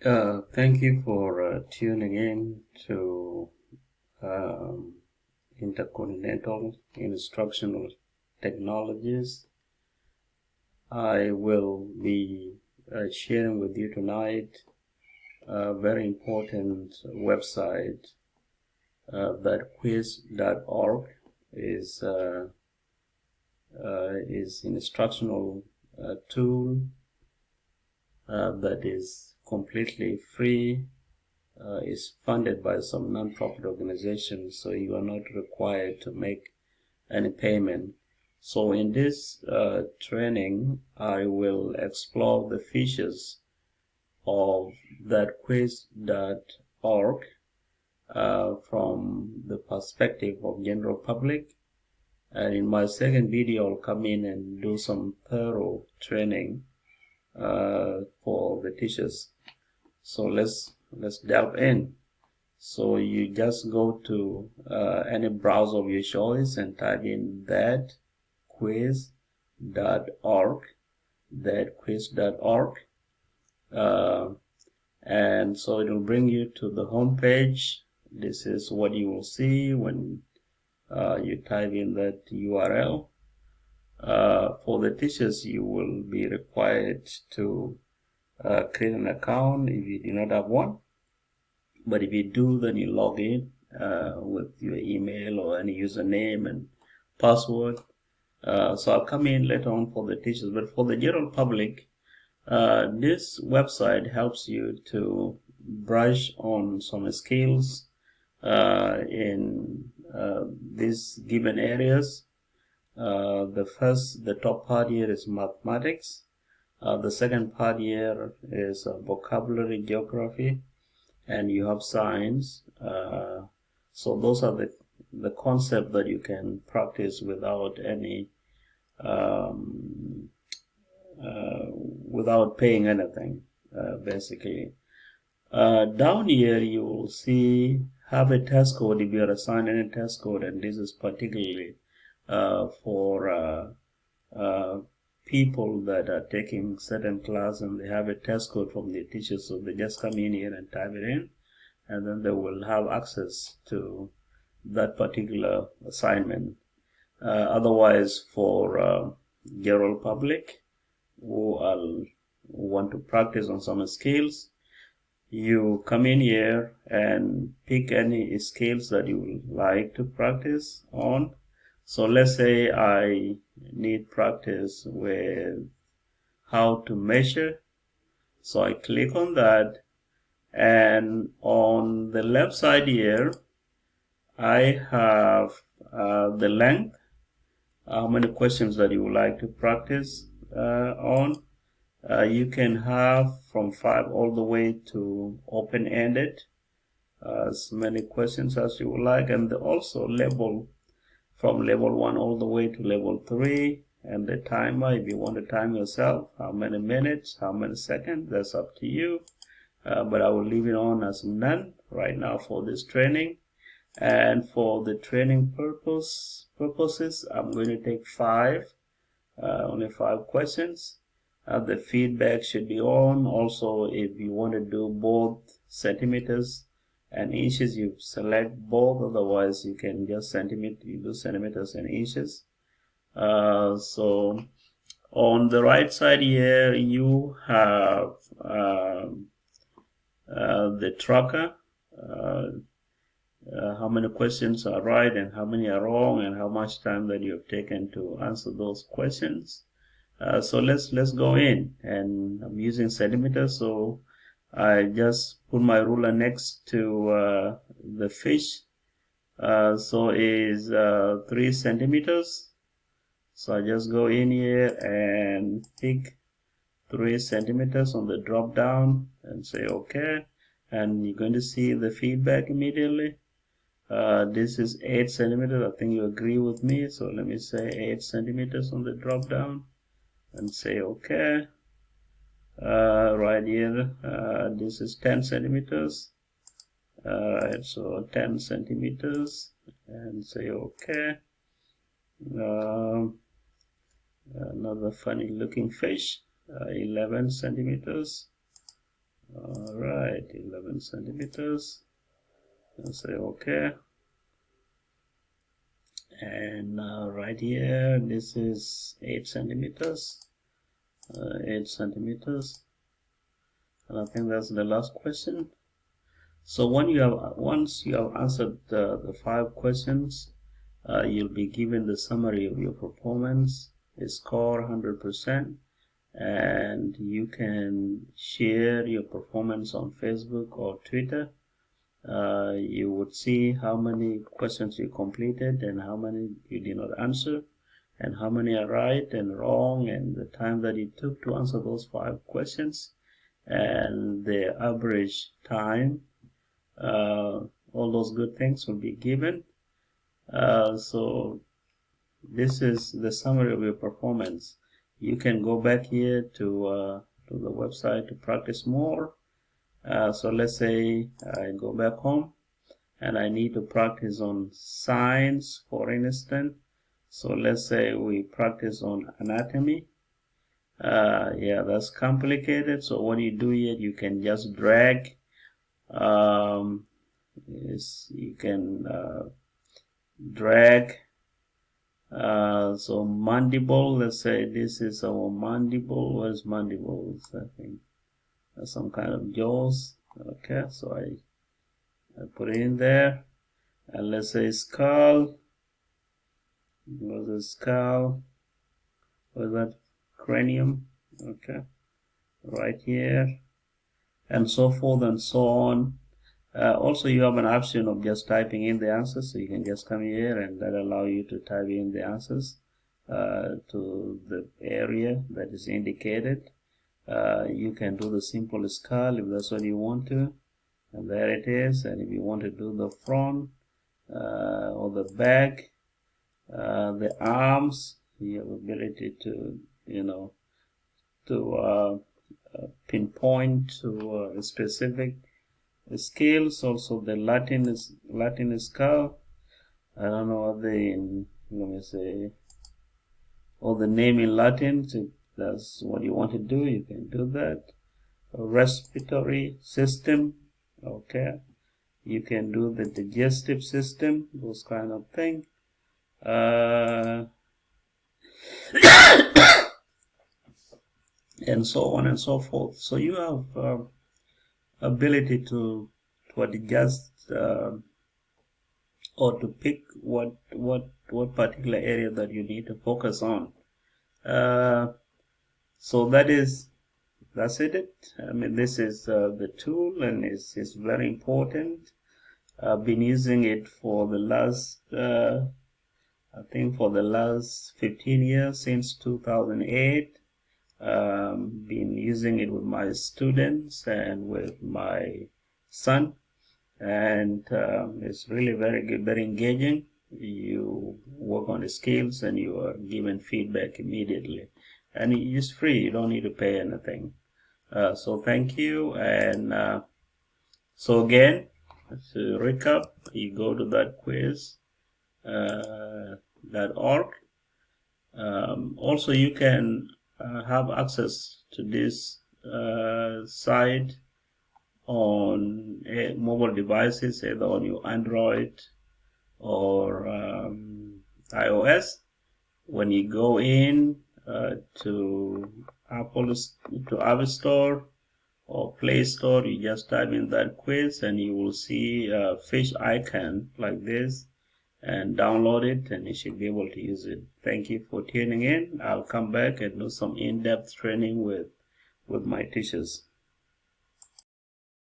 Thank you for tuning in to um, Intercontinental Instructional Technologies. I will be sharing with you tonight a very important website. Thatquiz.org is an instructional tool that is completely free. Is funded by some non-profit organizations, so you are not required to make any payment. So in this training, I will explore the features of that quiz.org from the perspective of general public. And in my second video, I'll come in and do some thorough training for the teachers. So let's delve in. So you just go to any browser of your choice and type in thatquiz.org, and so it will bring you to the home page. This is what you will see when you type in that URL. For the teachers, you will be required to create an account if you do not have one. But if you do, then you log in with your email or any username and password. So I'll come in later on for the teachers. But for the general public, this website helps you to brush on some skills in these given areas. The top part here is mathematics. The second part here is vocabulary, geography, and you have science. So those are the concept that you can practice without any without paying anything, basically. Down here you will see have a test code if you are assigned any test code, and this is particularly for people that are taking certain class and they have a test code from their teachers, so they just come in here and type it in, and then they will have access to that particular assignment. Otherwise, for general public who want to practice on some skills, you come in here and pick any skills that you would like to practice on. So let's say I need practice with how to measure. So I click on that, and on the left side here, I have the length, how many questions that you would like to practice on. You can have from 5 all the way to open-ended, as many questions as you would like, and also level from level 1 all the way to level 3, and the timer, if you want to time yourself, how many minutes, how many seconds, that's up to you. But I will leave it on as none right now for this training. And for the training purposes, I'm going to take only 5 questions. The feedback should be on. Also, if you want to do both centimeters and inches, you select both. Otherwise, you can just you do centimeters and inches. So on the right side here, you have the tracker. How many questions are right and how many are wrong, and how much time that you have taken to answer those questions. So let's go in, and I'm using centimeters, so I just put my ruler next to the fish. So is 3 centimeters. So I just go in here and pick 3 centimeters on the drop down and say okay, and you're going to see the feedback immediately. This is 8 centimeters. I think you agree with me, so let me say 8 centimeters on the drop down and say okay. Right here, this is 10 centimeters. Alright, so 10 centimeters and say okay. Another funny looking fish, 11 centimeters. All right, 11 centimeters. I'll say okay. And right here, this is 8 centimeters. 8 centimeters. And I think that's the last question. So once you have answered the 5 questions, you'll be given the summary of your performance, a score 100%, and you can share your performance on Facebook or Twitter. You would see how many questions you completed and how many you did not answer, and how many are right and wrong, and the time that it took to answer those 5 questions, and the average time. All those good things will be given. So this is the summary of your performance. You can go back here to the website to practice more. So let's say I go back home and I need to practice on science, for instance. So let's say we practice on anatomy. Yeah, that's complicated. So what you do here, you can just drag. You can drag. So mandible, let's say this is our mandible. Where's mandibles? I think that's some kind of jaws. Okay, so I put it in there. And let's say skull. Where's the skull? Where's that cranium? Okay, right here, and so forth and so on. Also, you have an option of just typing in the answers, so you can just come here and that allow you to type in the answers to the area that is indicated. You can do the simple skull if that's what you want to, and there it is. And if you want to do the front or the back, the arms, you have ability to pinpoint to a specific scales. Also the Latin skull. I don't know what let me say, or the name in Latin. So if that's what you want to do, you can do that. A respiratory system. Okay, you can do the digestive system, those kind of thing. And so on and so forth. So you have ability to adjust or to pick what particular area that you need to focus on. So that's it. I mean, this is the tool, and it's very important. I've been using it for the last I think for the last 15 years, since 2008. Been using it with my students and with my son, and it's really very good, very engaging. You work on the skills and you are given feedback immediately, and it's free. You don't need to pay anything. So thank you. And so again, to recap, you go to thatquiz.org. Also, you can have access to this site on mobile devices, either on your Android or iOS. When you go in to App Store or Play Store, you just type in Thatquiz and you will see a fish icon like this, and download it, and you should be able to use it. Thank you for tuning in. I'll come back and do some in-depth training with my teachers.